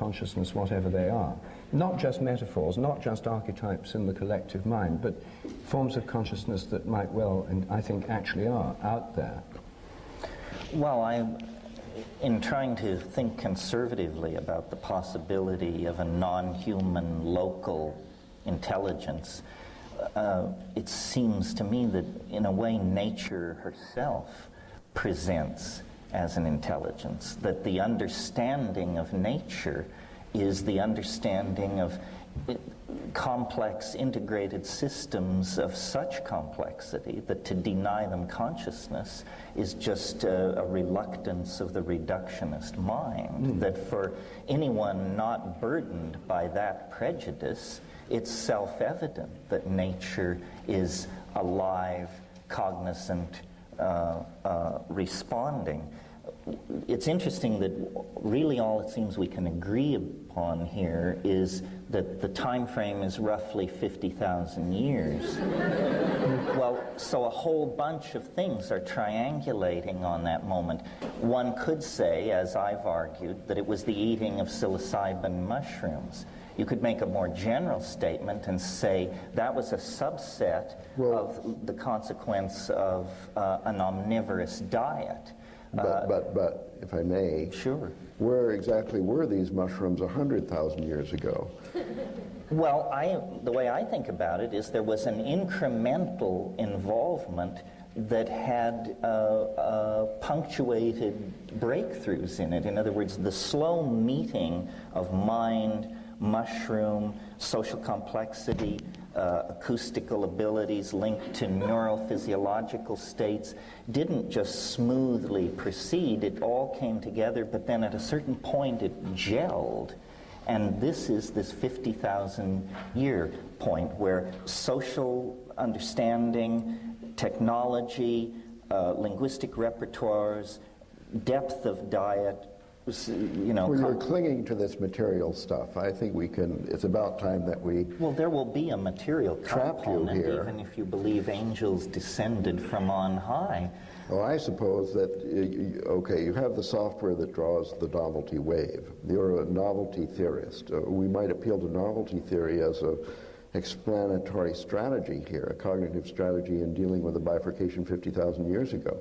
consciousness, whatever they are. Not just metaphors, not just archetypes in the collective mind, but forms of consciousness that might well, and I think actually are, out there. Well, in trying to think conservatively about the possibility of a non-human local intelligence, it seems to me that in a way nature herself presents as an intelligence, that the understanding of nature is the understanding of complex integrated systems of such complexity that to deny them consciousness is just a reluctance of the reductionist mind, that for anyone not burdened by that prejudice, it's self-evident that nature is alive, cognizant, responding. It's interesting that really all it seems we can agree upon here is that the time frame is roughly 50,000 years. Well, so a whole bunch of things are triangulating on that moment. One could say, as I've argued, that it was the eating of psilocybin mushrooms. You could make a more general statement and say that was a subset of the consequence of an omnivorous diet. But if I may, sure. Where exactly were these mushrooms 100,000 years ago? Well, the way I think about it is there was an incremental involvement that had punctuated breakthroughs in it. In other words, the slow meeting of mind, mushroom, social complexity, acoustical abilities linked to neurophysiological states didn't just smoothly proceed. It all came together, but then at a certain point it gelled. And this is this 50,000 year point where social understanding, technology, linguistic repertoires, depth of diet, Well, you're clinging to this material stuff. I think we can, it's about time that we... Well, there will be a material component, even if you believe angels descended from on high. Well, I suppose that, okay, you have the software that draws the novelty wave. You're a novelty theorist. We might appeal to novelty theory as a explanatory strategy here, a cognitive strategy in dealing with the bifurcation 50,000 years ago.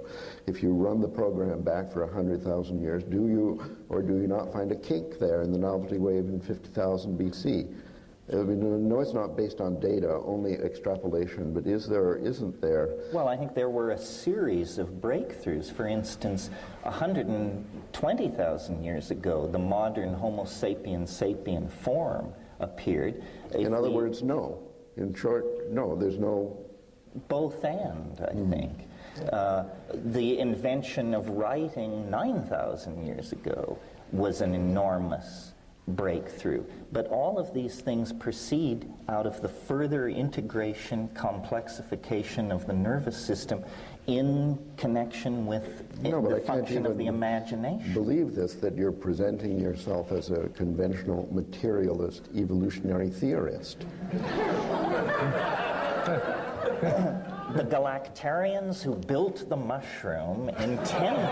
If you run the program back for 100,000 years, do you or do you not find a kink there in the novelty wave in 50,000 BC? I mean, no, it's not based on data, only extrapolation, but is there or isn't there? Well, I think there were a series of breakthroughs. For instance, 120,000 years ago, the modern Homo sapiens sapien form appeared. In other words, no. In short, no, there's no... Both and, I think. The invention of writing 9,000 years ago was an enormous breakthrough. But all of these things proceed out of the further integration, complexification of the nervous system in connection with the function of the imagination. Believe this, that you're presenting yourself as a conventional materialist evolutionary theorist. The Galactarians who built the mushroom intended...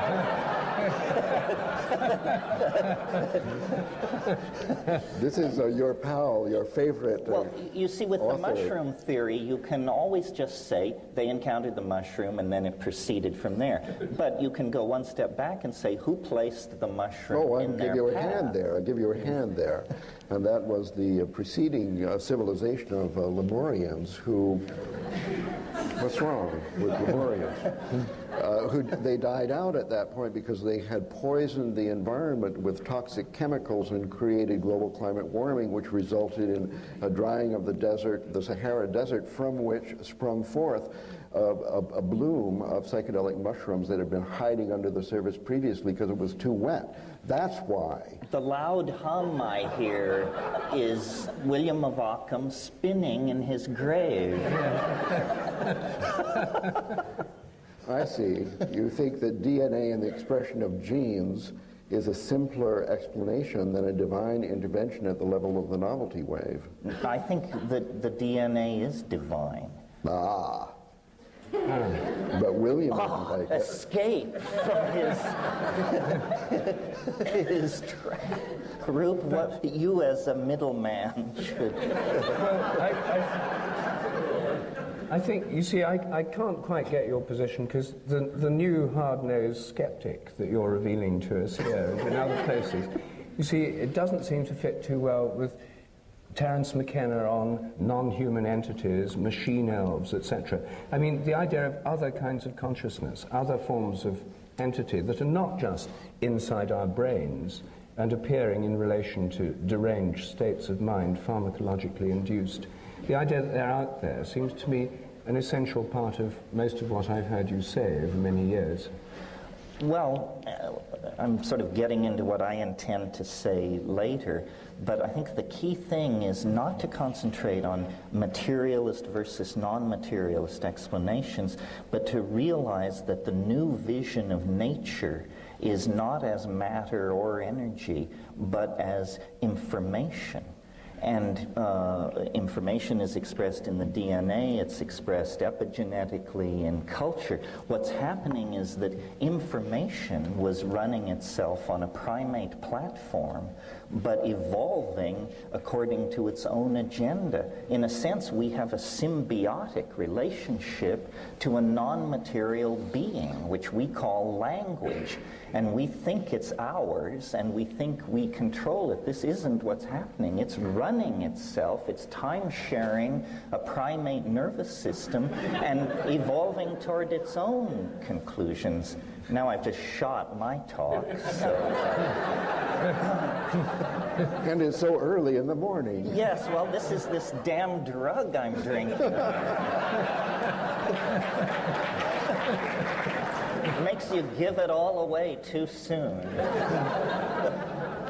This is your pal, your favorite Well, you see, with author. The mushroom theory, you can always just say they encountered the mushroom and then it proceeded from there. But you can go one step back and say, who placed the mushroom in their path? I'll give you a hand there. I'll give you a hand there. And that was the preceding civilization of Lemurians who... What's wrong with Lemurians? They died out at that point because they had poisoned the environment with toxic chemicals and created global climate warming, which resulted in a drying of the desert, the Sahara Desert, from which sprung forth a bloom of psychedelic mushrooms that had been hiding under the surface previously because it was too wet. That's why. The loud hum I hear is William of Ockham spinning in his grave. I see. You think that DNA and the expression of genes is a simpler explanation than a divine intervention at the level of the novelty wave. I think that the DNA is divine. Ah. But William didn't like escape from his trap. group, what you as a middleman should... I think, you see, I can't quite get your position, because the new hard-nosed skeptic that you're revealing to us here and in other places, you see, it doesn't seem to fit too well with Terence Mckenna on non-human entities, machine elves, etc. I mean, the idea of other kinds of consciousness, other forms of entity that are not just inside our brains and appearing in relation to deranged states of mind, pharmacologically induced. The idea that they're out there seems to me an essential part of most of what I've heard you say over many years. Well, I'm sort of getting into what I intend to say later, but I think the key thing is not to concentrate on materialist versus non-materialist explanations, but to realize that the new vision of nature is not as matter or energy, but as information. And information is expressed in the DNA, it's expressed epigenetically in culture. What's happening is that information was running itself on a primate platform, but evolving according to its own agenda. In a sense, we have a symbiotic relationship to a non-material being, which we call language. And we think it's ours, and we think we control it. This isn't what's happening. It's running itself. It's time-sharing a primate nervous system and evolving toward its own conclusions. Now I've just shot my talk, so... And it's so early in the morning. Yes, well, this is this damn drug I'm drinking. Makes you give it all away too soon.